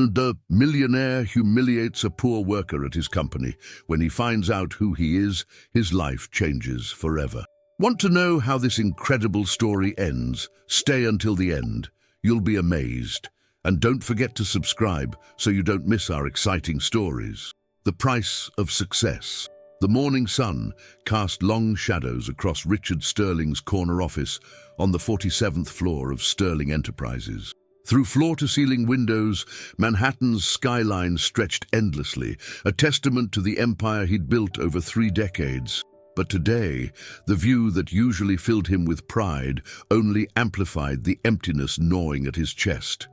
The millionaire humiliates a poor worker at his company. When he finds out who he is, his life changes forever. Want to know how this incredible story ends? Stay until the end. You'll be amazed. And don't forget to subscribe so you don't miss our exciting stories. The price of success. The morning sun cast long shadows across Richard Sterling's corner office on the 47th floor of Sterling Enterprises. Through floor-to-ceiling windows, Manhattan's skyline stretched endlessly, a testament to the empire he'd built over 3 decades. But today, the view that usually filled him with pride only amplified the emptiness gnawing at his chest.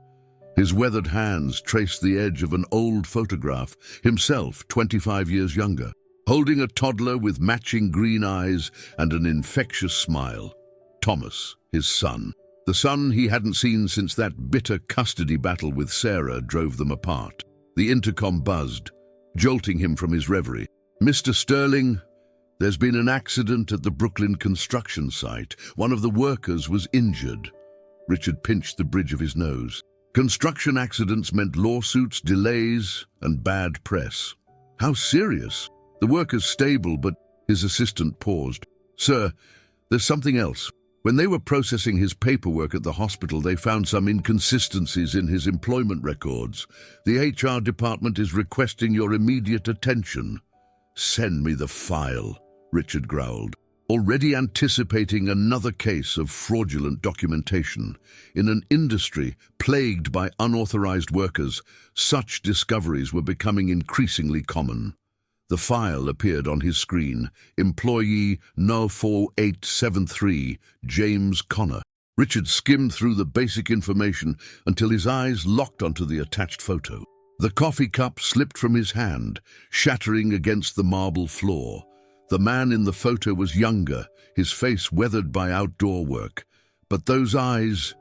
His weathered hands traced the edge of an old photograph, himself 25 years younger, holding a toddler with matching green eyes and an infectious smile. Thomas, his son. The son he hadn't seen since that bitter custody battle with Sarah drove them apart. The intercom buzzed, jolting him from his reverie. "Mr. Sterling, there's been an accident at the Brooklyn construction site. One of the workers was injured." Richard pinched the bridge of his nose. Construction accidents meant lawsuits, delays, and bad press. How serious? The worker's stable, but his assistant paused. "Sir, there's something else. When they were processing his paperwork at the hospital, they found some inconsistencies in his employment records. The HR department is requesting your immediate attention." "Send me the file," Richard growled, already anticipating another case of fraudulent documentation. In an industry plagued by unauthorized workers, such discoveries were becoming increasingly common. The file appeared on his screen. Employee No. 4873, James Connor. Richard skimmed through the basic information until his eyes locked onto the attached photo. The coffee cup slipped from his hand, shattering against the marble floor. The man in the photo was younger, his face weathered by outdoor work. But those eyes,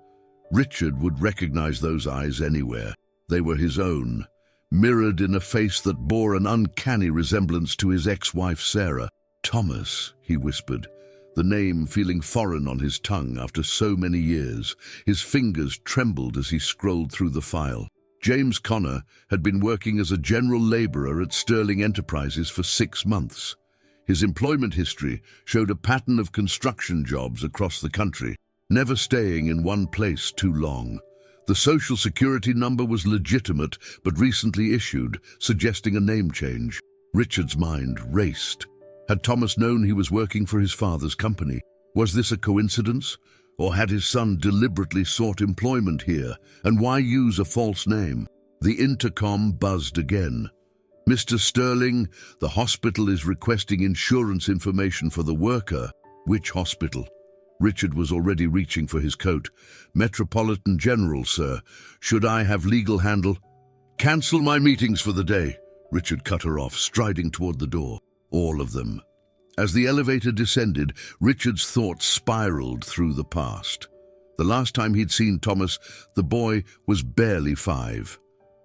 Richard would recognize those eyes anywhere. They were his own, mirrored in a face that bore an uncanny resemblance to his ex-wife Sarah. "Thomas," he whispered, the name feeling foreign on his tongue after so many years. His fingers trembled as he scrolled through the file. James Connor had been working as a general laborer at Sterling Enterprises for 6 months. His employment history showed a pattern of construction jobs across the country, never staying in one place too long. The social security number was legitimate but recently issued, suggesting a name change. Richard's mind raced. Had Thomas known he was working for his father's company? Was this a coincidence? Or had his son deliberately sought employment here? And why use a false name? The intercom buzzed again. "Mr. Sterling, the hospital is requesting insurance information for the worker." "Which hospital?" Richard was already reaching for his coat. "Metropolitan General, sir. Should I have legal handle?" "Cancel my meetings for the day," Richard cut her off, striding toward the door. "All of them." As the elevator descended, Richard's thoughts spiraled through the past. The last time he'd seen Thomas, the boy was barely 5.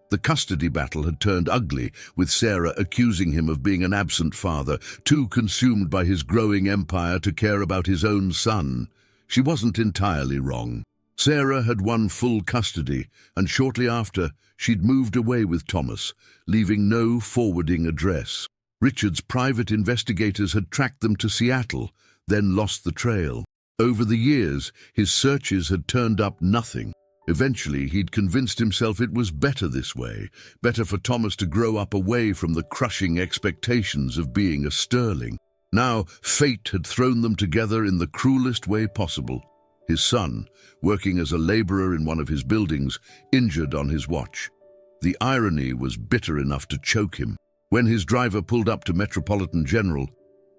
The custody battle had turned ugly, with Sarah accusing him of being an absent father, too consumed by his growing empire to care about his own son. She wasn't entirely wrong. Sarah had won full custody, and shortly after, she'd moved away with Thomas, leaving no forwarding address. Richard's private investigators had tracked them to Seattle, then lost the trail. Over the years, his searches had turned up nothing. Eventually, he'd convinced himself it was better this way, better for Thomas to grow up away from the crushing expectations of being a Sterling. Now, fate had thrown them together in the cruelest way possible. His son, working as a laborer in one of his buildings, injured on his watch. The irony was bitter enough to choke him. When his driver pulled up to Metropolitan General,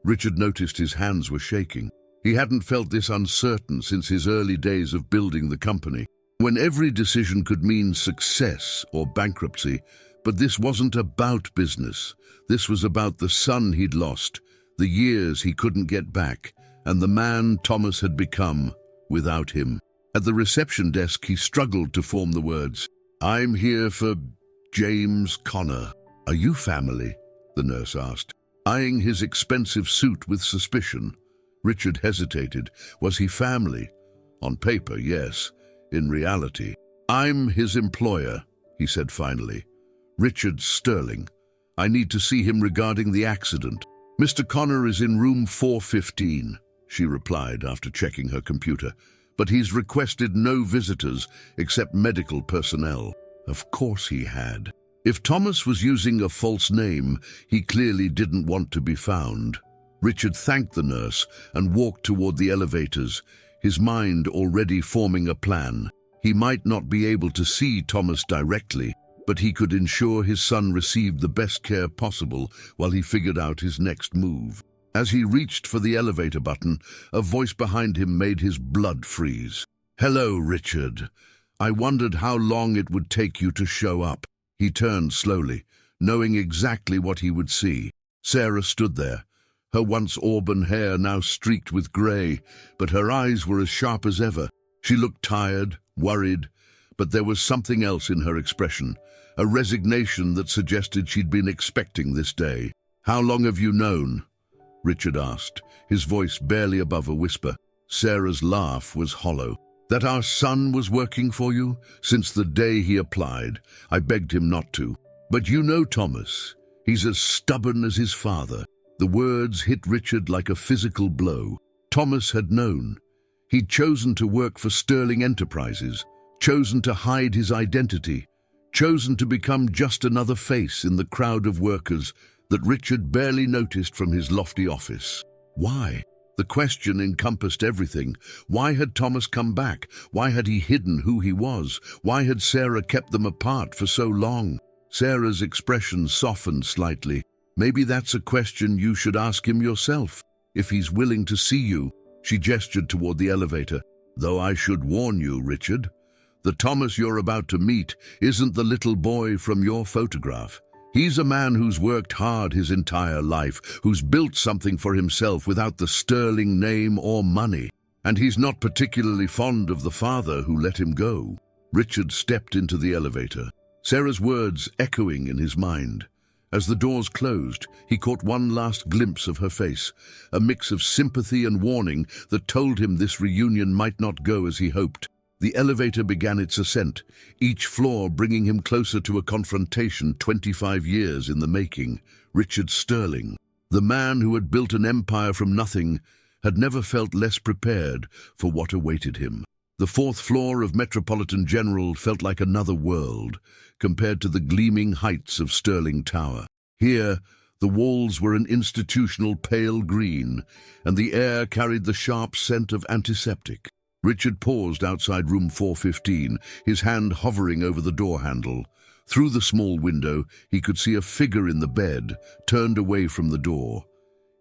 Richard noticed his hands were shaking. He hadn't felt this uncertain since his early days of building the company, when every decision could mean success or bankruptcy. But this wasn't about business. This was about the son he'd lost, the years he couldn't get back, and the man Thomas had become without him. At the reception desk, he struggled to form the words. "I'm here for James Connor." "Are you family?" the nurse asked, eyeing his expensive suit with suspicion. Richard hesitated. Was he family? On paper, yes. In reality, "I'm his employer," he said finally. "Richard Sterling. I need to see him regarding the accident." "Mr. Connor is in room 415, she replied after checking her computer. "But he's requested no visitors except medical personnel." Of course he had. If Thomas was using a false name, he clearly didn't want to be found. Richard thanked the nurse and walked toward the elevators, his mind already forming a plan. He might not be able to see Thomas directly, but he could ensure his son received the best care possible while he figured out his next move. As he reached for the elevator button, a voice behind him made his blood freeze. "Hello, Richard. I wondered how long it would take you to show up." He turned slowly, knowing exactly what he would see. Sarah stood there, her once auburn hair now streaked with grey, but her eyes were as sharp as ever. She looked tired, worried, but there was something else in her expression, a resignation that suggested she'd been expecting this day. "How long have you known?" Richard asked, his voice barely above a whisper. Sarah's laugh was hollow. "That our son was working for you? Since the day he applied. I begged him not to. But you know Thomas. He's as stubborn as his father." The words hit Richard like a physical blow. Thomas had known. He'd chosen to work for Sterling Enterprises, chosen to hide his identity, chosen to become just another face in the crowd of workers that Richard barely noticed from his lofty office. Why? The question encompassed everything. Why had Thomas come back? Why had he hidden who he was? Why had Sarah kept them apart for so long? Sarah's expression softened slightly. "Maybe that's a question you should ask him yourself, if he's willing to see you." She gestured toward the elevator. "Though I should warn you, Richard, the Thomas you're about to meet isn't the little boy from your photograph. He's a man who's worked hard his entire life, who's built something for himself without the Sterling name or money. And he's not particularly fond of the father who let him go." Richard stepped into the elevator, Sarah's words echoing in his mind. As the doors closed, he caught one last glimpse of her face, a mix of sympathy and warning that told him this reunion might not go as he hoped. The elevator began its ascent, each floor bringing him closer to a confrontation 25 years in the making. Richard Sterling, the man who had built an empire from nothing, had never felt less prepared for what awaited him. The fourth floor of Metropolitan General felt like another world, compared to the gleaming heights of Sterling Tower. Here, the walls were an institutional pale green, and the air carried the sharp scent of antiseptic. Richard paused outside room 415, his hand hovering over the door handle. Through the small window, he could see a figure in the bed, turned away from the door.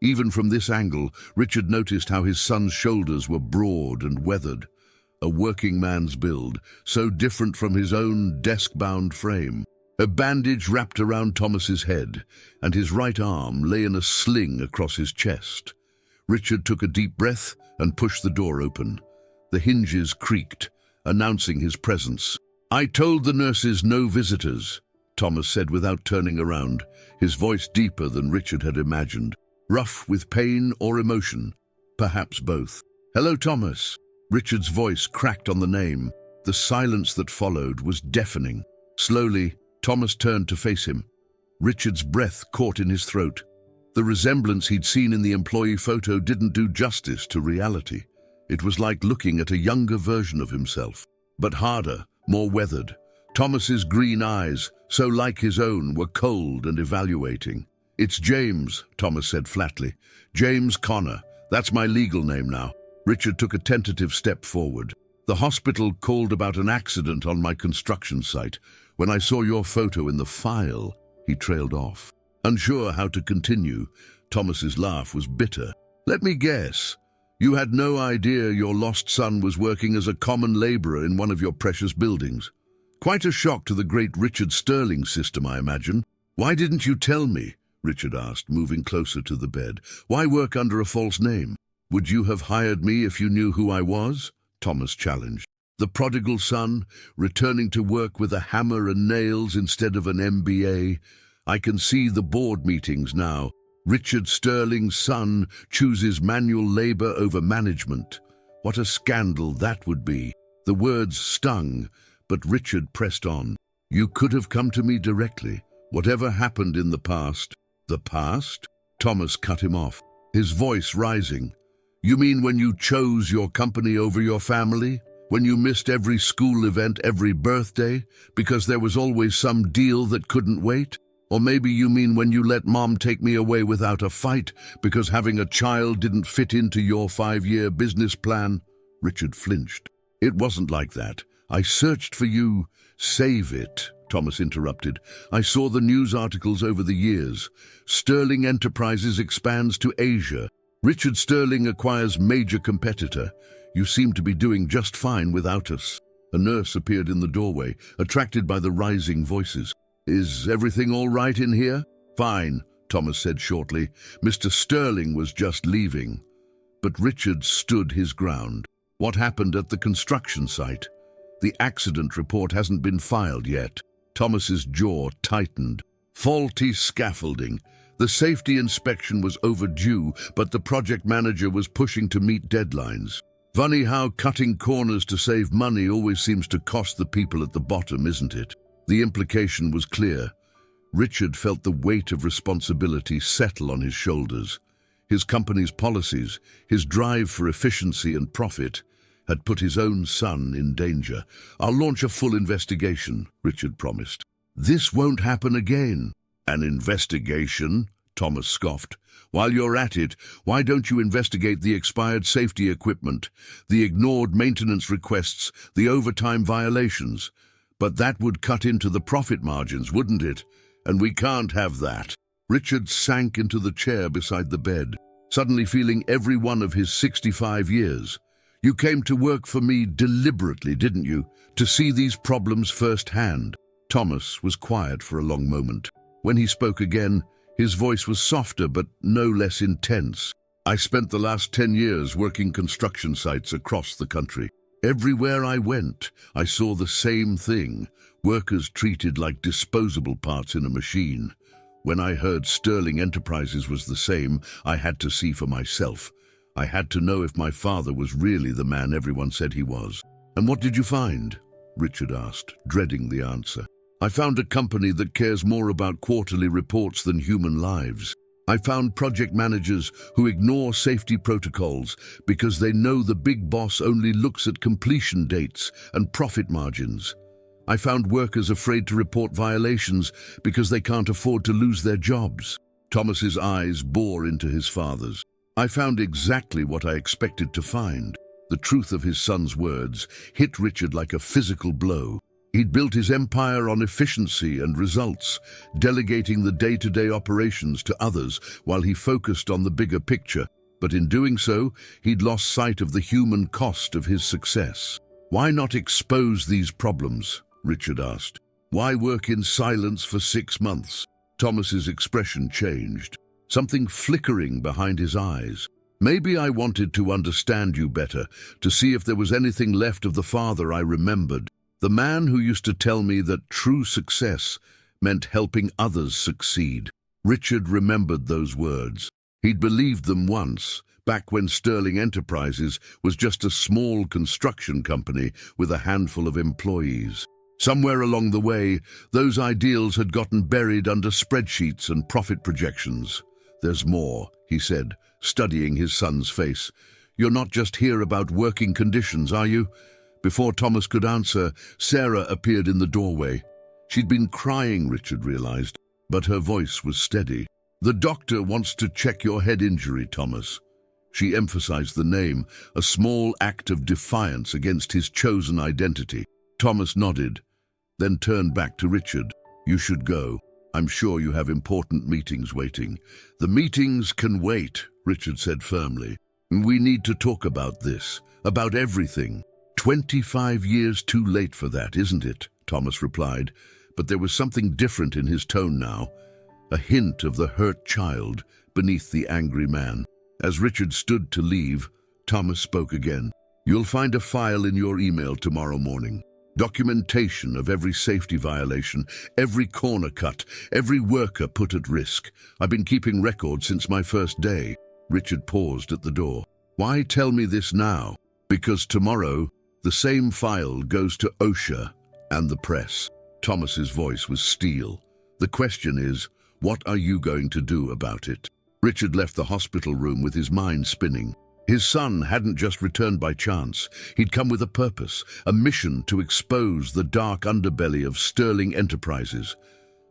Even from this angle, Richard noticed how his son's shoulders were broad and weathered. A working man's build, so different from his own desk-bound frame. A bandage wrapped around Thomas's head, and his right arm lay in a sling across his chest. Richard took a deep breath and pushed the door open. The hinges creaked, announcing his presence. "I told the nurses no visitors," Thomas said without turning around, his voice deeper than Richard had imagined. Rough with pain or emotion, perhaps both. "Hello, Thomas." Richard's voice cracked on the name. The silence that followed was deafening. Slowly, Thomas turned to face him. Richard's breath caught in his throat. The resemblance he'd seen in the employee photo didn't do justice to reality. It was like looking at a younger version of himself, but harder, more weathered. Thomas's green eyes, so like his own, were cold and evaluating. "It's James," Thomas said flatly. "James Connor. That's my legal name now." Richard took a tentative step forward. "The hospital called about an accident on my construction site. When I saw your photo in the file," he trailed off. Unsure how to continue, Thomas's laugh was bitter. "Let me guess. You had no idea your lost son was working as a common laborer in one of your precious buildings. Quite a shock to the great Richard Sterling system, I imagine. Why didn't you tell me?" Richard asked, moving closer to the bed. "Why work under a false name?" "Would you have hired me if you knew who I was?" Thomas challenged. The prodigal son, returning to work with a hammer and nails instead of an MBA. I can see the board meetings now. Richard Sterling's son chooses manual labor over management. What a scandal that would be. The words stung, but Richard pressed on. You could have come to me directly. Whatever happened in the past. The past? Thomas cut him off, his voice rising. You mean when you chose your company over your family? When you missed every school event, every birthday, because there was always some deal that couldn't wait? Or maybe you mean when you let Mom take me away without a fight, because having a child didn't fit into your 5-year business plan? Richard flinched. It wasn't like that. I searched for you. Save it, Thomas interrupted. I saw the news articles over the years. Sterling Enterprises expands to Asia. Richard Sterling acquires major competitor. You seem to be doing just fine without us. A nurse appeared in the doorway, attracted by the rising voices. Is everything all right in here? Fine, Thomas said shortly. Mr. Sterling was just leaving. But Richard stood his ground. What happened at the construction site? The accident report hasn't been filed yet. Thomas's jaw tightened. Faulty scaffolding. The safety inspection was overdue, but the project manager was pushing to meet deadlines. Funny how cutting corners to save money always seems to cost the people at the bottom, isn't it? The implication was clear. Richard felt the weight of responsibility settle on his shoulders. His company's policies, his drive for efficiency and profit, had put his own son in danger. I'll launch a full investigation, Richard promised. This won't happen again. An investigation? Thomas scoffed. While you're at it, why don't you investigate the expired safety equipment, the ignored maintenance requests, the overtime violations? But that would cut into the profit margins, wouldn't it? And we can't have that. Richard sank into the chair beside the bed, suddenly feeling every one of his 65 years. You came to work for me deliberately, didn't you? To see these problems firsthand. Thomas was quiet for a long moment. When he spoke again, his voice was softer but no less intense. I spent the last 10 years working construction sites across the country. Everywhere I went, I saw the same thing. Workers treated like disposable parts in a machine. When I heard Sterling Enterprises was the same, I had to see for myself. I had to know if my father was really the man everyone said he was. And what did you find? Richard asked, dreading the answer. I found a company that cares more about quarterly reports than human lives. I found project managers who ignore safety protocols because they know the big boss only looks at completion dates and profit margins. I found workers afraid to report violations because they can't afford to lose their jobs. Thomas's eyes bore into his father's. I found exactly what I expected to find. The truth of his son's words hit Richard like a physical blow. He'd built his empire on efficiency and results, delegating the day-to-day operations to others while he focused on the bigger picture. But in doing so, he'd lost sight of the human cost of his success. Why not expose these problems? Richard asked. Why work in silence for 6 months? Thomas's expression changed, something flickering behind his eyes. Maybe I wanted to understand you better, to see if there was anything left of the father I remembered. The man who used to tell me that true success meant helping others succeed. Richard remembered those words. He'd believed them once, back when Sterling Enterprises was just a small construction company with a handful of employees. Somewhere along the way, those ideals had gotten buried under spreadsheets and profit projections. There's more, he said, studying his son's face. You're not just here about working conditions, are you? Before Thomas could answer, Sarah appeared in the doorway. She'd been crying, Richard realized, but her voice was steady. The doctor wants to check your head injury, Thomas. She emphasized the name, a small act of defiance against his chosen identity. Thomas nodded, then turned back to Richard. You should go. I'm sure you have important meetings waiting. The meetings can wait, Richard said firmly. We need to talk about this, about everything. 25 years too late for that, isn't it? Thomas replied, but there was something different in his tone now, a hint of the hurt child beneath the angry man. As Richard stood to leave, Thomas spoke again. You'll find a file in your email tomorrow morning. Documentation of every safety violation, every corner cut, every worker put at risk. I've been keeping records since my first day. Richard paused at the door. Why tell me this now? Because tomorrow, the same file goes to OSHA and the press. Thomas's voice was steel. "The question is, what are you going to do about it?" Richard left the hospital room with his mind spinning. His son hadn't just returned by chance. He'd come with a purpose, a mission to expose the dark underbelly of Sterling Enterprises.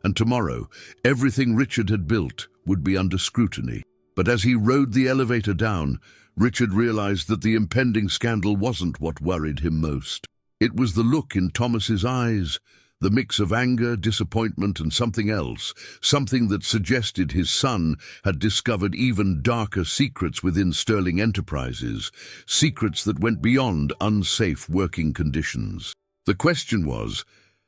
And tomorrow, everything Richard had built would be under scrutiny. But as he rode the elevator down, Richard realized that the impending scandal wasn't what worried him most. It was the look in Thomas's eyes, the mix of anger, disappointment, and something else, something that suggested his son had discovered even darker secrets within Sterling Enterprises, secrets that went beyond unsafe working conditions. The question was,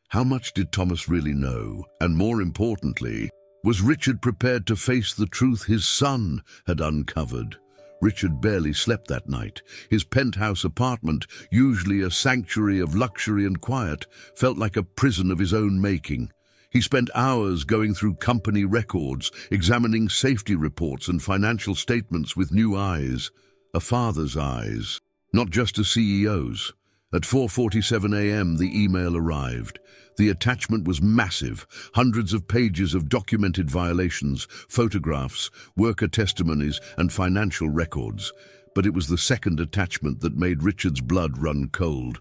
how much did Thomas really know? And more importantly, was Richard prepared to face the truth his son had uncovered? Richard barely slept that night. His penthouse apartment, usually a sanctuary of luxury and quiet, felt like a prison of his own making. He spent hours going through company records, examining safety reports and financial statements with new eyes. A father's eyes, not just a CEO's. At 4:47 a.m. the email arrived. The attachment was massive, hundreds of pages of documented violations, photographs, worker testimonies, and financial records. But it was the second attachment that made Richard's blood run cold.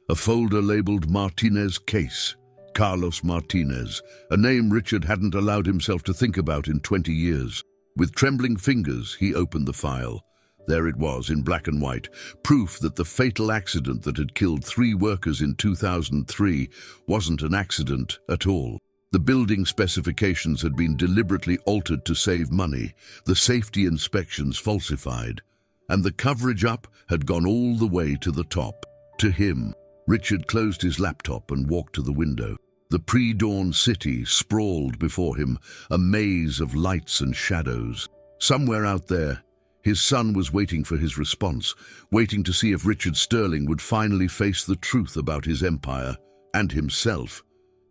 A folder labeled Martinez Case. Carlos Martinez, a name Richard hadn't allowed himself to think about in 20 years. With trembling fingers, he opened the file. There it was, in black and white, proof that the fatal accident that had killed 3 workers in 2003 wasn't an accident at all. The building specifications had been deliberately altered to save money, the safety inspections falsified, and the coverage up had gone all the way to the top. To him, Richard closed his laptop and walked to the window. The pre-dawn city sprawled before him, a maze of lights and shadows. Somewhere out there, his son was waiting for his response, waiting to see if Richard Sterling would finally face the truth about his empire and himself.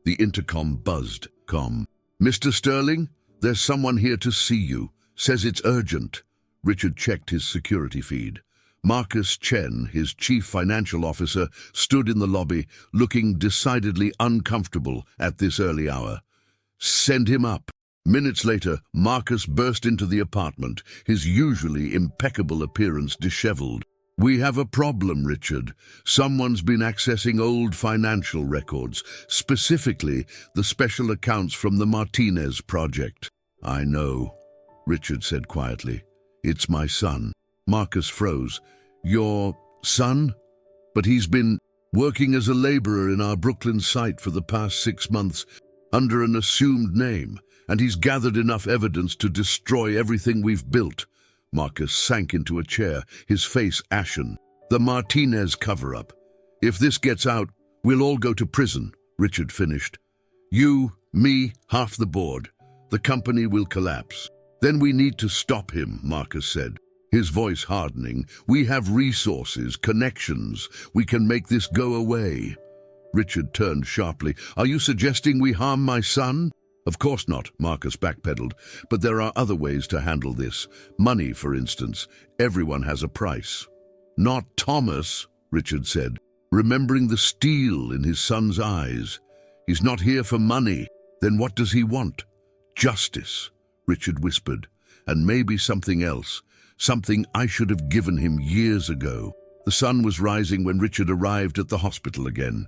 The intercom buzzed. "Mr. Sterling, there's someone here to see you. Says it's urgent." Richard checked his security feed. Marcus Chen, his chief financial officer, stood in the lobby, looking decidedly uncomfortable at this early hour. "Send him up." Minutes later, Marcus burst into the apartment, his usually impeccable appearance disheveled. "We have a problem, Richard. Someone's been accessing old financial records, specifically the special accounts from the Martinez project." "I know," Richard said quietly. "It's my son." Marcus froze. "Your son? But he's been working as a laborer in our Brooklyn site for the past 6 months under an assumed name. And he's gathered enough evidence to destroy everything we've built." Marcus sank into a chair, his face ashen. "The Martinez cover-up. If this gets out, we'll all go to prison," Richard finished. "You, me, half the board. The company will collapse." "Then we need to stop him," Marcus said, his voice hardening. "We have resources, connections. We can make this go away." Richard turned sharply. "Are you suggesting we harm my son?" "Of course not," Marcus backpedaled, "but there are other ways to handle this. Money, for instance. Everyone has a price." "Not Thomas," Richard said, remembering the steel in his son's eyes. "He's not here for money. Then what does he want?" "Justice," Richard whispered, "and maybe something else, something I should have given him years ago." The sun was rising when Richard arrived at the hospital again.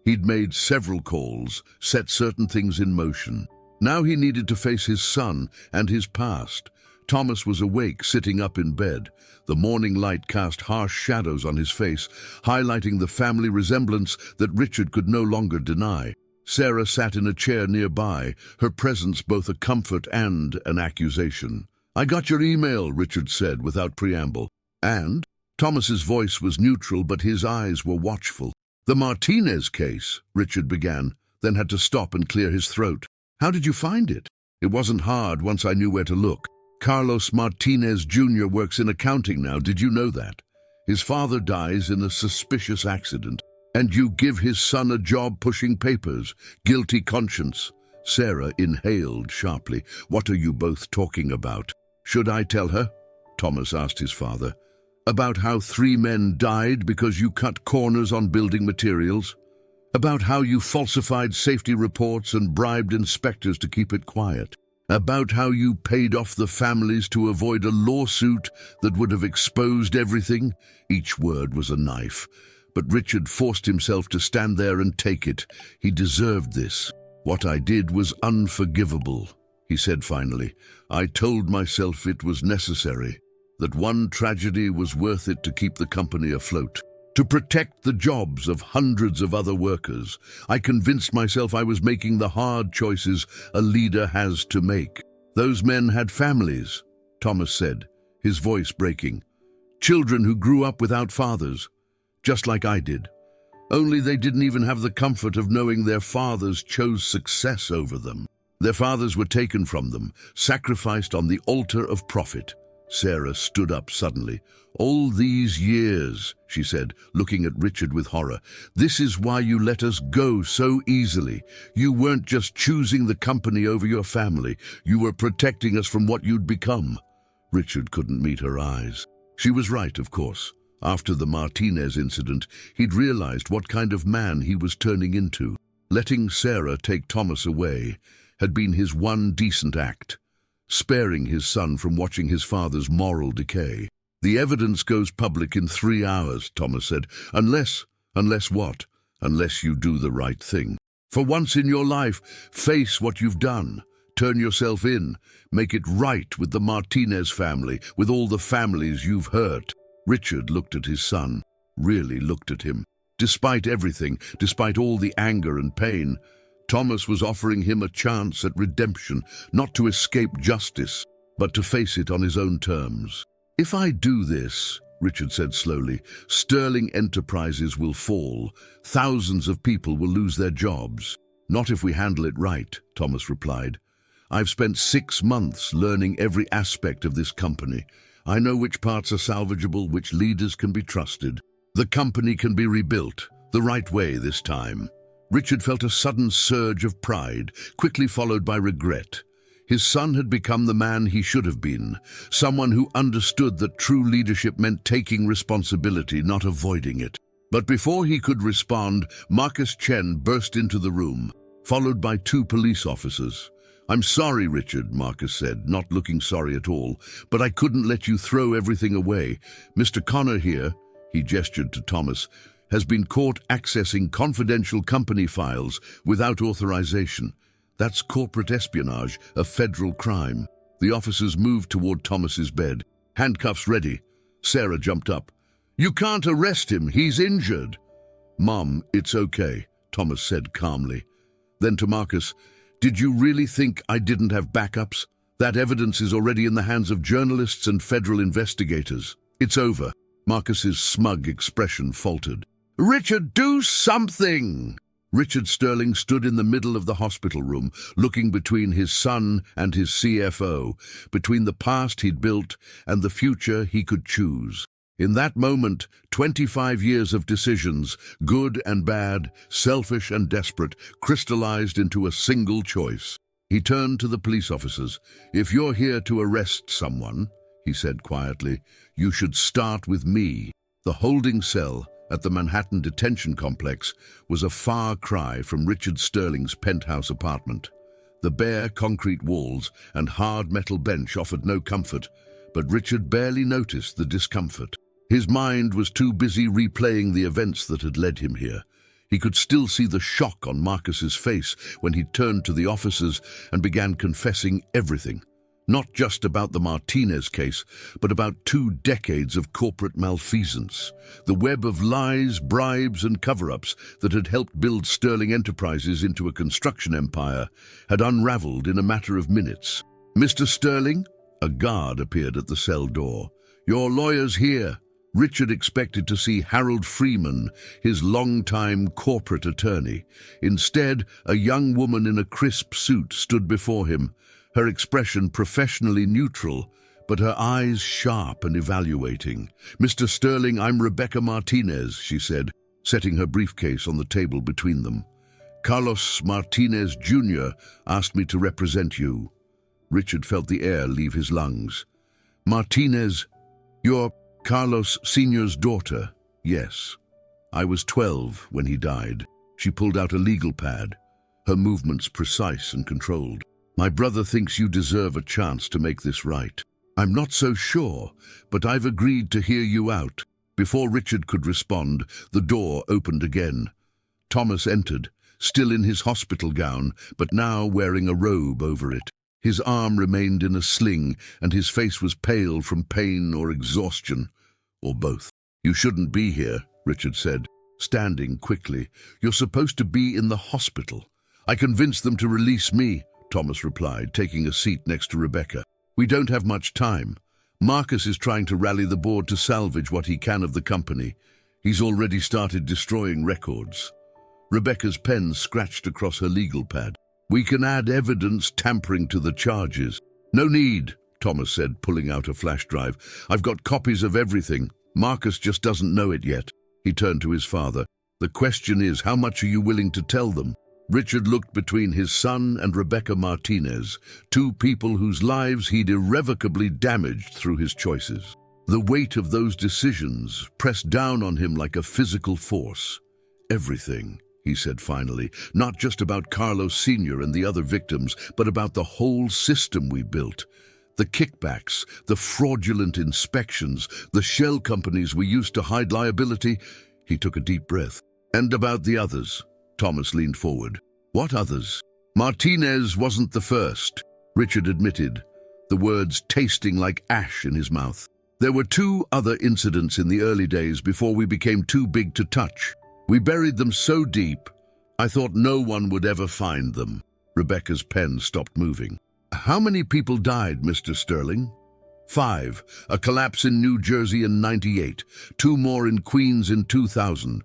He'd made several calls, set certain things in motion. Now he needed to face his son and his past. Thomas was awake, sitting up in bed. The morning light cast harsh shadows on his face, highlighting the family resemblance that Richard could no longer deny. Sarah sat in a chair nearby, her presence both a comfort and an accusation. "I got your email," Richard said without preamble. "And?" Thomas's voice was neutral, but his eyes were watchful. "The Martinez case," Richard began, then had to stop and clear his throat. "How did you find it?" "It wasn't hard once I knew where to look. Carlos Martinez Jr. works in accounting now. Did you know that? His father dies in a suspicious accident, and you give his son a job pushing papers. Guilty conscience." Sarah inhaled sharply. "What are you both talking about?" "Should I tell her?" Thomas asked his father. "About how 3 men died because you cut corners on building materials?" About how you falsified safety reports and bribed inspectors to keep it quiet. About how you paid off the families to avoid a lawsuit that would have exposed everything. Each word was a knife. But Richard forced himself to stand there and take it. He deserved this. "What I did was unforgivable," he said finally. "I told myself it was necessary, that one tragedy was worth it to keep the company afloat. To protect the jobs of hundreds of other workers, I convinced myself I was making the hard choices a leader has to make." "Those men had families," Thomas said, his voice breaking. "Children who grew up without fathers, just like I did. Only they didn't even have the comfort of knowing their fathers chose success over them. Their fathers were taken from them, sacrificed on the altar of profit." Sarah stood up suddenly. "All these years," she said, looking at Richard with horror. "This is why you let us go so easily. You weren't just choosing the company over your family. You were protecting us from what you'd become." Richard couldn't meet her eyes. She was right, of course. After the Martinez incident, he'd realized what kind of man he was turning into. Letting Sarah take Thomas away had been his one decent act, sparing his son from watching his father's moral decay. "The evidence goes public in 3 hours, Thomas said. Unless what? Unless you do the right thing. For once in your life, face what you've done. Turn yourself in. Make it right with the Martinez family, with all the families you've hurt." Richard looked at his son, really looked at him. Despite everything, despite all the anger and pain, Thomas was offering him a chance at redemption, not to escape justice, but to face it on his own terms. "If I do this," Richard said slowly, "Sterling Enterprises will fall. Thousands of people will lose their jobs." "Not if we handle it right," Thomas replied. "I've spent 6 months learning every aspect of this company. I know which parts are salvageable, which leaders can be trusted. The company can be rebuilt, the right way this time." Richard felt a sudden surge of pride, quickly followed by regret. His son had become the man he should have been, someone who understood that true leadership meant taking responsibility, not avoiding it. But before he could respond, Marcus Chen burst into the room, followed by 2 police officers. "I'm sorry, Richard," Marcus said, not looking sorry at all, "but I couldn't let you throw everything away. Mr. Connor here," he gestured to Thomas, "has been caught accessing confidential company files without authorization. That's corporate espionage, a federal crime." The officers moved toward Thomas's bed. "Handcuffs ready." Sarah jumped up. "You can't arrest him, he's injured." "Mom, it's okay," Thomas said calmly. Then to Marcus, "Did you really think I didn't have backups? That evidence is already in the hands of journalists and federal investigators. It's over." Marcus's smug expression faltered. "Richard, do something!" Richard Sterling stood in the middle of the hospital room, looking between his son and his CFO, between the past he'd built and the future he could choose. In that moment, 25 years of decisions, good and bad, selfish and desperate, crystallized into a single choice. He turned to the police officers. "If you're here to arrest someone," he said quietly, "you should start with me." The holding cell at the Manhattan Detention Complex was a far cry from Richard Sterling's penthouse apartment. The bare concrete walls and hard metal bench offered no comfort, but Richard barely noticed the discomfort. His mind was too busy replaying the events that had led him here. He could still see the shock on Marcus's face when he turned to the officers and began confessing everything. Not just about the Martinez case, but about 2 decades of corporate malfeasance. The web of lies, bribes, and cover-ups that had helped build Sterling Enterprises into a construction empire had unraveled in a matter of minutes. "Mr. Sterling?" A guard appeared at the cell door. "Your lawyer's here." Richard expected to see Harold Freeman, his longtime corporate attorney. Instead, a young woman in a crisp suit stood before him, her expression professionally neutral, but her eyes sharp and evaluating. "Mr. Sterling, I'm Rebecca Martinez," she said, setting her briefcase on the table between them. "Carlos Martinez Jr. asked me to represent you." Richard felt the air leave his lungs. "Martinez, you're Carlos Sr.'s daughter?" "Yes. I was 12 when he died." She pulled out a legal pad, her movements precise and controlled. "My brother thinks you deserve a chance to make this right. I'm not so sure, but I've agreed to hear you out." Before Richard could respond, the door opened again. Thomas entered, still in his hospital gown, but now wearing a robe over it. His arm remained in a sling, and his face was pale from pain or exhaustion, or both. "You shouldn't be here," Richard said, standing quickly. "You're supposed to be in the hospital." "I convinced them to release me," Thomas replied, taking a seat next to Rebecca. "We don't have much time. Marcus is trying to rally the board to salvage what he can of the company. He's already started destroying records." Rebecca's pen scratched across her legal pad. "We can add evidence tampering to the charges." "No need," Thomas said, pulling out a flash drive. "I've got copies of everything. Marcus just doesn't know it yet." He turned to his father. "The question is, how much are you willing to tell them?" Richard looked between his son and Rebecca Martinez, two people whose lives he'd irrevocably damaged through his choices. The weight of those decisions pressed down on him like a physical force. "Everything," he said finally, "not just about Carlos Sr. and the other victims, but about the whole system we built. The kickbacks, the fraudulent inspections, the shell companies we used to hide liability." He took a deep breath. "And about the others." Thomas leaned forward. "What others?" "Martinez wasn't the first," Richard admitted, the words tasting like ash in his mouth. "There were two other incidents in the early days before we became too big to touch. We buried them so deep, I thought no one would ever find them." Rebecca's pen stopped moving. "How many people died, Mr. Sterling?" 5. A collapse in New Jersey in '98, 2 more in Queens in 2000.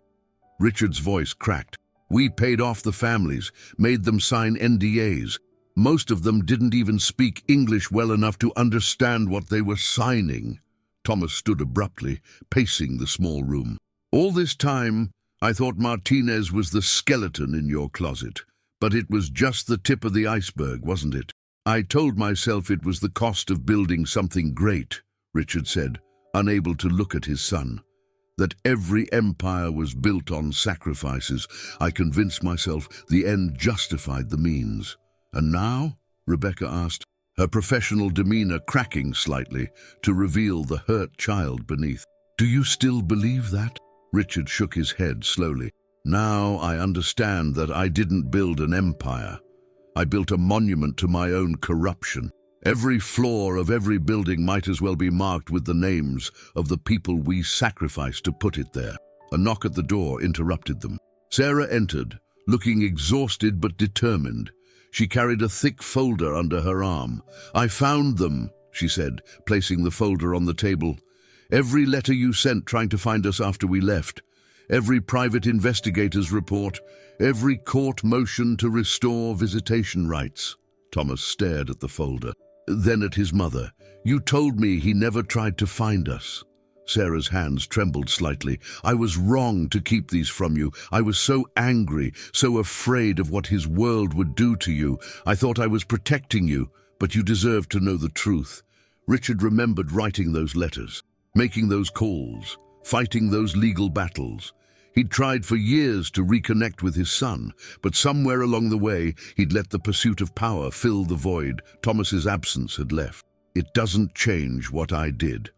Richard's voice cracked. "We paid off the families, made them sign NDAs. Most of them didn't even speak English well enough to understand what they were signing." Thomas stood abruptly, pacing the small room. "All this time, I thought Martinez was the skeleton in your closet. But it was just the tip of the iceberg, wasn't it?" "I told myself it was the cost of building something great," Richard said, unable to look at his son. "That every empire was built on sacrifices. I convinced myself the end justified the means." "And now?" Rebecca asked, her professional demeanor cracking slightly to reveal the hurt child beneath. "Do you still believe that?" Richard shook his head slowly. "Now I understand that I didn't build an empire. I built a monument to my own corruption. Every floor of every building might as well be marked with the names of the people we sacrificed to put it there." A knock at the door interrupted them. Sarah entered, looking exhausted but determined. She carried a thick folder under her arm. "I found them," she said, placing the folder on the table. "Every letter you sent trying to find us after we left. Every private investigator's report. Every court motion to restore visitation rights." Thomas stared at the folder, then at his mother. "You told me he never tried to find us." Sarah's hands trembled slightly. "I was wrong to keep these from you. I was so angry, so afraid of what his world would do to you. I thought I was protecting you, but you deserve to know the truth." Richard remembered writing those letters, making those calls, fighting those legal battles. He'd tried for years to reconnect with his son, but somewhere along the way, he'd let the pursuit of power fill the void Thomas's absence had left. "It doesn't change what I did,"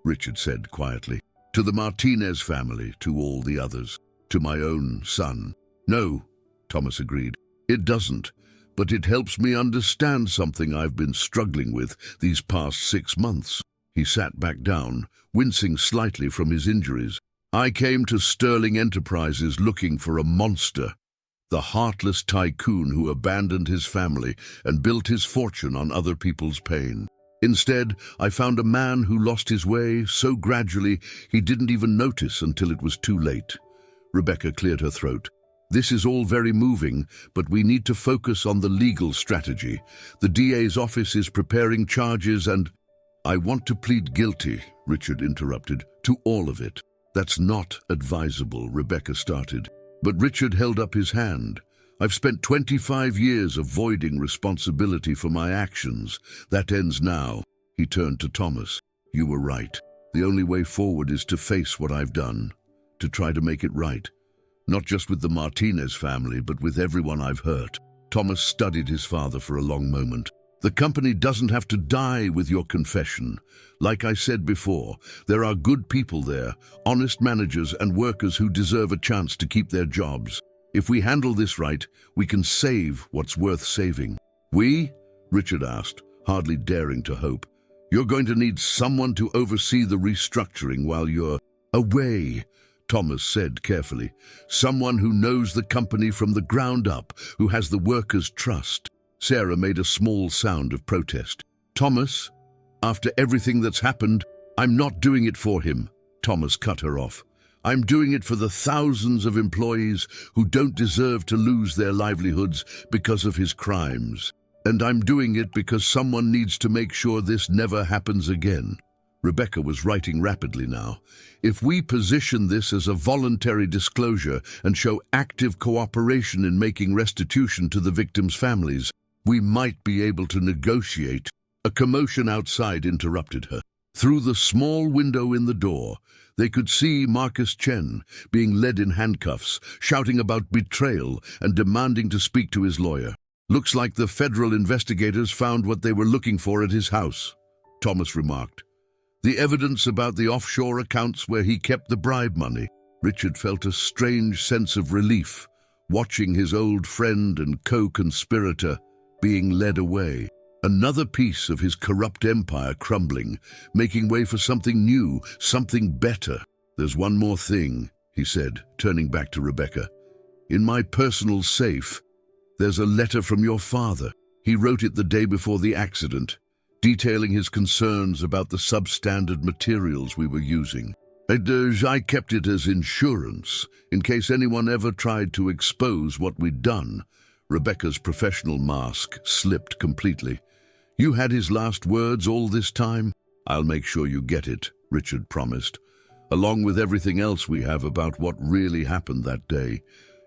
Richard said quietly. "To the Martinez family, to all the others, to my own son." "No," Thomas agreed. "It doesn't, but it helps me understand something I've been struggling with these past 6 months." He sat back down, wincing slightly from his injuries. "I came to Sterling Enterprises looking for a monster, the heartless tycoon who abandoned his family and built his fortune on other people's pain. Instead, I found a man who lost his way so gradually he didn't even notice until it was too late." Rebecca cleared her throat. "This is all very moving, but we need to focus on the legal strategy. The DA's office is preparing charges and—" "I want to plead guilty," Richard interrupted, "to all of it." "That's not advisable," Rebecca started. But Richard held up his hand. "I've spent 25 years avoiding responsibility for my actions. That ends now." He turned to Thomas. "You were right. The only way forward is to face what I've done, to try to make it right. Not just with the Martinez family, but with everyone I've hurt. Thomas studied his father for a long moment. The company doesn't have to die with your confession. Like I said before, there are good people there, honest managers and workers who deserve a chance to keep their jobs. If we handle this right, we can save what's worth saving. We? Richard asked, hardly daring to hope. You're going to need someone to oversee the restructuring while you're away, Thomas said carefully. Someone who knows the company from the ground up, who has the workers' trust. Sarah made a small sound of protest. Thomas, after everything that's happened, I'm not doing it for him. Thomas cut her off. I'm doing it for the thousands of employees who don't deserve to lose their livelihoods because of his crimes. And I'm doing it because someone needs to make sure this never happens again. Rebecca was writing rapidly now. If we position this as a voluntary disclosure and show active cooperation in making restitution to the victims' families, we might be able to negotiate. A commotion outside interrupted her. Through the small window in the door, they could see Marcus Chen being led in handcuffs, shouting about betrayal and demanding to speak to his lawyer. Looks like the federal investigators found what they were looking for at his house, Thomas remarked. The evidence about the offshore accounts where he kept the bribe money. Richard felt a strange sense of relief, watching his old friend and co-conspirator being led away. Another piece of his corrupt empire crumbling, making way for something new, something better. There's one more thing, he said, turning back to Rebecca. In my personal safe, there's a letter from your father. He wrote it the day before the accident, detailing his concerns about the substandard materials we were using. I kept it as insurance, in case anyone ever tried to expose what we'd done. Rebecca's professional mask slipped completely. You had his last words all this time? I'll make sure you get it, Richard promised, along with everything else we have about what really happened that day.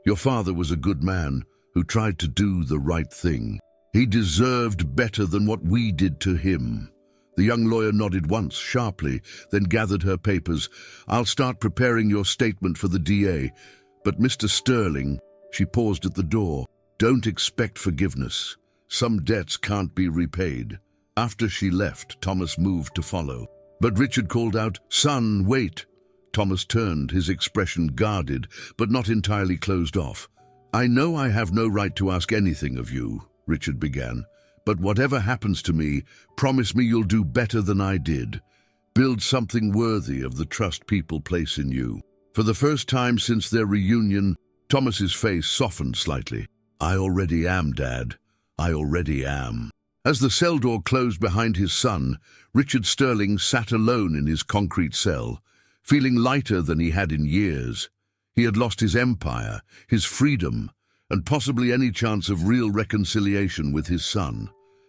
Your father was a good man who tried to do the right thing. He deserved better than what we did to him. The young lawyer nodded once, sharply, then gathered her papers. I'll start preparing your statement for the DA. But Mr. Sterling, she paused at the door. Don't expect forgiveness. Some debts can't be repaid. After she left, Thomas moved to follow. But Richard called out, Son, wait. Thomas turned, his expression guarded, but not entirely closed off. I know I have no right to ask anything of you, Richard began, but whatever happens to me, promise me you'll do better than I did. Build something worthy of the trust people place in you. For the first time since their reunion, Thomas's face softened slightly. I already am, Dad. I already am. As the cell door closed behind his son, Richard Sterling sat alone in his concrete cell, feeling lighter than he had in years. He had lost his empire, his freedom, and possibly any chance of real reconciliation with his son.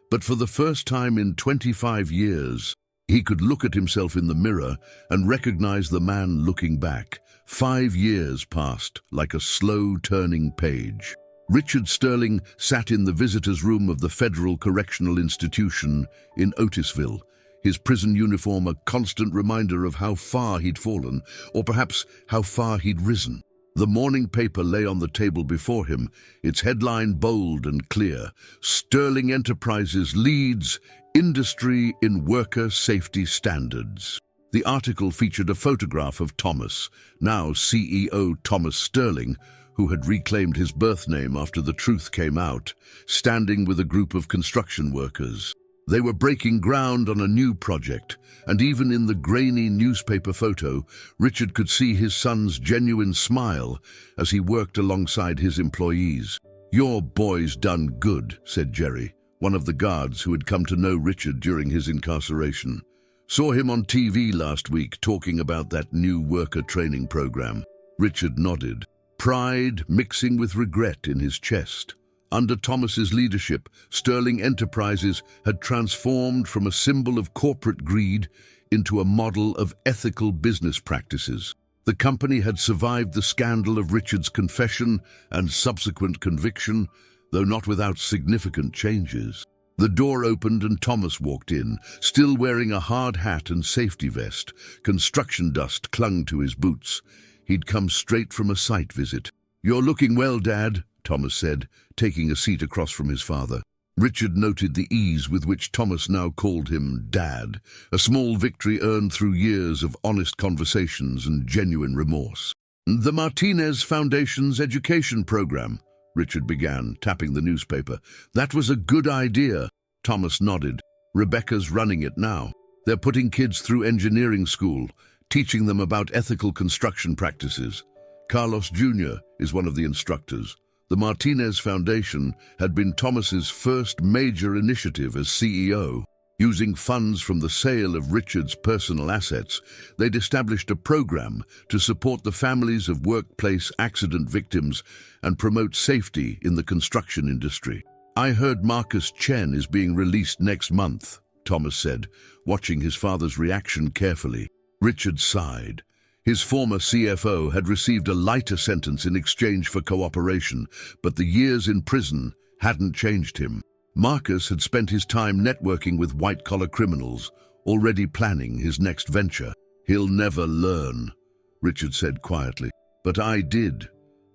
But for the first time in 25 years, he could look at himself in the mirror and recognize the man looking back. 5 years passed like a slow turning page. Richard Sterling sat in the visitors' room of the Federal Correctional Institution in Otisville, his prison uniform a constant reminder of how far he'd fallen, or perhaps how far he'd risen. The morning paper lay on the table before him, its headline bold and clear. Sterling Enterprises leads industry in worker safety standards. The article featured a photograph of Thomas, now CEO Thomas Sterling, who had reclaimed his birth name after the truth came out, standing with a group of construction workers. They were breaking ground on a new project, and even in the grainy newspaper photo, Richard could see his son's genuine smile as he worked alongside his employees. Your boy's done good, said Jerry, one of the guards who had come to know Richard during his incarceration. Saw him on TV last week talking about that new worker training program. Richard nodded, pride mixing with regret in his chest. Under Thomas's leadership, Sterling Enterprises had transformed from a symbol of corporate greed into a model of ethical business practices. The company had survived the scandal of Richard's confession and subsequent conviction, though not without significant changes. The door opened and Thomas walked in, still wearing a hard hat and safety vest. Construction dust clung to his boots. He'd come straight from a site visit. "You're looking well, Dad," Thomas said, taking a seat across from his father. Richard noted the ease with which Thomas now called him Dad, a small victory earned through years of honest conversations and genuine remorse. "The Martinez Foundation's education program," Richard began, tapping the newspaper. "That was a good idea." Thomas nodded. "Rebecca's running it now. They're putting kids through engineering school, teaching them about ethical construction practices. Carlos Jr. is one of the instructors. The Martinez Foundation had been Thomas's first major initiative as CEO. Using funds from the sale of Richard's personal assets, they'd established a program to support the families of workplace accident victims and promote safety in the construction industry. "I heard Marcus Chen is being released next month," Thomas said, watching his father's reaction carefully. Richard sighed. His former CFO had received a lighter sentence in exchange for cooperation, but the years in prison hadn't changed him. Marcus had spent his time networking with white-collar criminals, already planning his next venture. "He'll never learn," Richard said quietly. "But I did,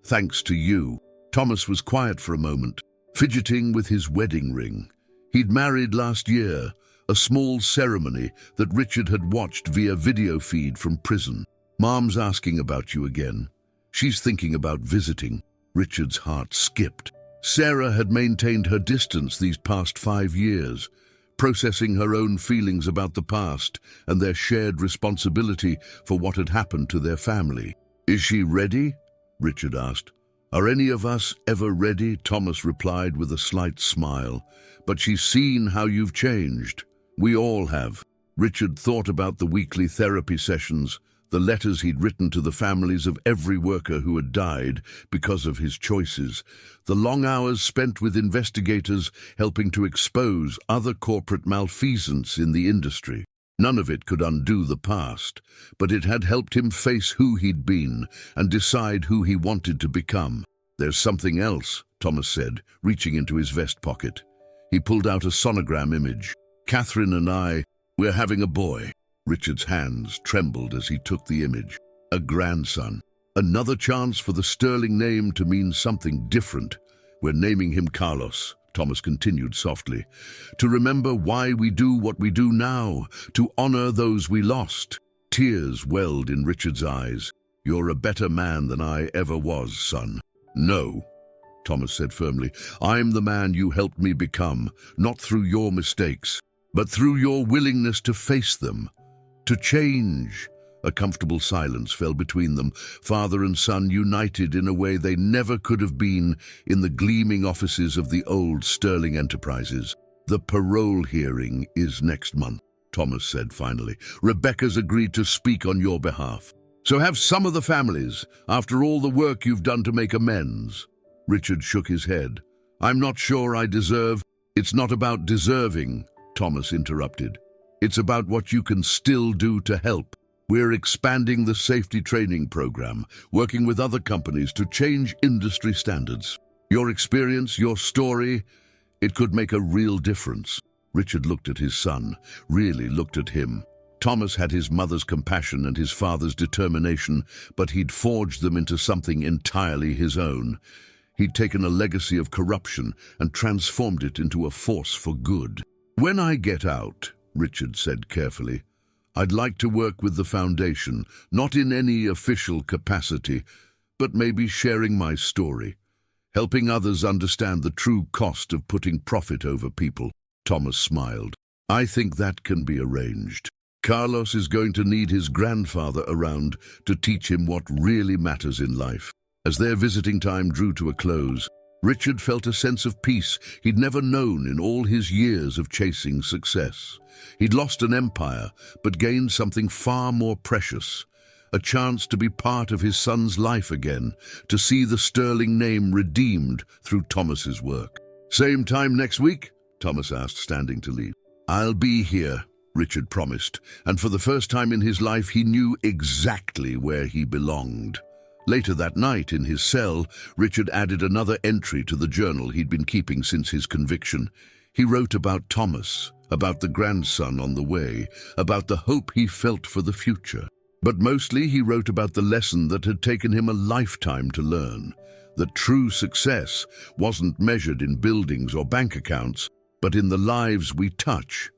thanks to you." Thomas was quiet for a moment, fidgeting with his wedding ring. He'd married last year, a small ceremony that Richard had watched via video feed from prison. "Mom's asking about you again. She's thinking about visiting." Richard's heart skipped. Sarah had maintained her distance these past 5 years, processing her own feelings about the past and their shared responsibility for what had happened to their family. "Is she ready?" Richard asked. "Are any of us ever ready?" Thomas replied with a slight smile. "But she's seen how you've changed. We all have." Richard thought about the weekly therapy sessions, the letters he'd written to the families of every worker who had died because of his choices, the long hours spent with investigators helping to expose other corporate malfeasance in the industry. None of it could undo the past, but it had helped him face who he'd been and decide who he wanted to become. "There's something else," Thomas said, reaching into his vest pocket. He pulled out a sonogram image. "Catherine and we're having a boy." Richard's hands trembled as he took the image. A grandson. Another chance for the sterling name to mean something different. "We're naming him Carlos," Thomas continued softly, "to remember why we do what we do now, to honor those we lost." Tears welled in Richard's eyes. "You're a better man than I ever was, son." "No," Thomas said firmly. "I'm the man you helped me become, not through your mistakes, but through your willingness to face them. To change." A comfortable silence fell between them, father and son united in a way they never could have been in the gleaming offices of the old Sterling Enterprises. "The parole hearing is next month," Thomas said finally. "Rebecca's agreed to speak on your behalf. So have some of the families, after all the work you've done to make amends." Richard shook his head. "I'm not sure I deserve." "It's not about deserving," Thomas interrupted. "It's about what you can still do to help. We're expanding the safety training program, working with other companies to change industry standards. Your experience, your story, it could make a real difference." Richard looked at his son, really looked at him. Thomas had his mother's compassion and his father's determination, but he'd forged them into something entirely his own. He'd taken a legacy of corruption and transformed it into a force for good. "When I get out," Richard said carefully, "I'd like to work with the foundation, not in any official capacity, but maybe sharing my story, helping others understand the true cost of putting profit over people." Thomas smiled. "I think that can be arranged. Carlos is going to need his grandfather around to teach him what really matters in life." As their visiting time drew to a close, Richard felt a sense of peace he'd never known in all his years of chasing success. He'd lost an empire, but gained something far more precious, a chance to be part of his son's life again, to see the Sterling name redeemed through Thomas's work. "Same time next week?" Thomas asked, standing to leave. "I'll be here," Richard promised, and for the first time in his life he knew exactly where he belonged. Later that night, in his cell, Richard added another entry to the journal he'd been keeping since his conviction. He wrote about Thomas, about the grandson on the way, about the hope he felt for the future. But mostly he wrote about the lesson that had taken him a lifetime to learn, that true success wasn't measured in buildings or bank accounts, but in the lives we touch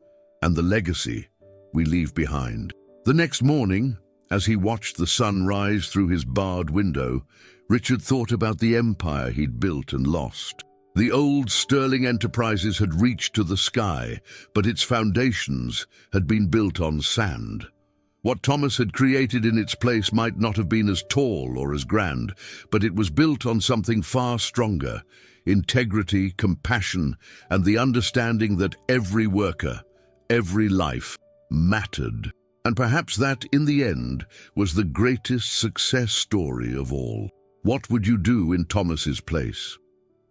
and the legacy we leave behind. The next morning, as he watched the sun rise through his barred window, Richard thought about the empire he'd built and lost. The old sterling enterprises had reached to the sky, but its foundations had been built on sand. What Thomas had created in its place might not have been as tall or as grand, but it was built on something far stronger: integrity, compassion, and the understanding that every worker, every life, mattered. And perhaps that, in the end, was the greatest success story of all. What would you do in Thomas's place?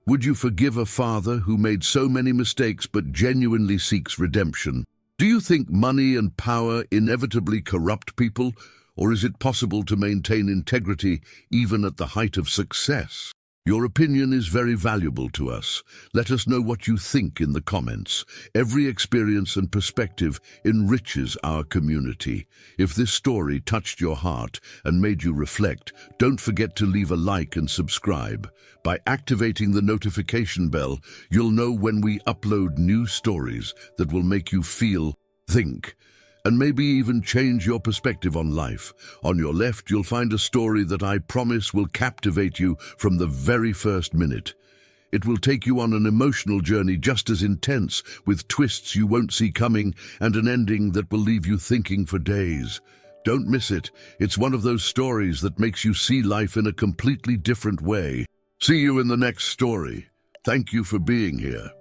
Would you forgive a father who made so many mistakes but genuinely seeks redemption? Do you think money and power inevitably corrupt people, or is it possible to maintain integrity even at the height of success? Your opinion is very valuable to us. Let us know what you think in the comments. Every experience and perspective enriches our community. If this story touched your heart and made you reflect, don't forget to leave a like and subscribe. By activating the notification bell, you'll know when we upload new stories that will make you feel, think, and maybe even change your perspective on life. On your left, you'll find a story that I promise will captivate you from the very first minute. It will take you on an emotional journey just as intense, with twists you won't see coming and an ending that will leave you thinking for days. Don't miss it. It's one of those stories that makes you see life in a completely different way. See you in the next story. Thank you for being here.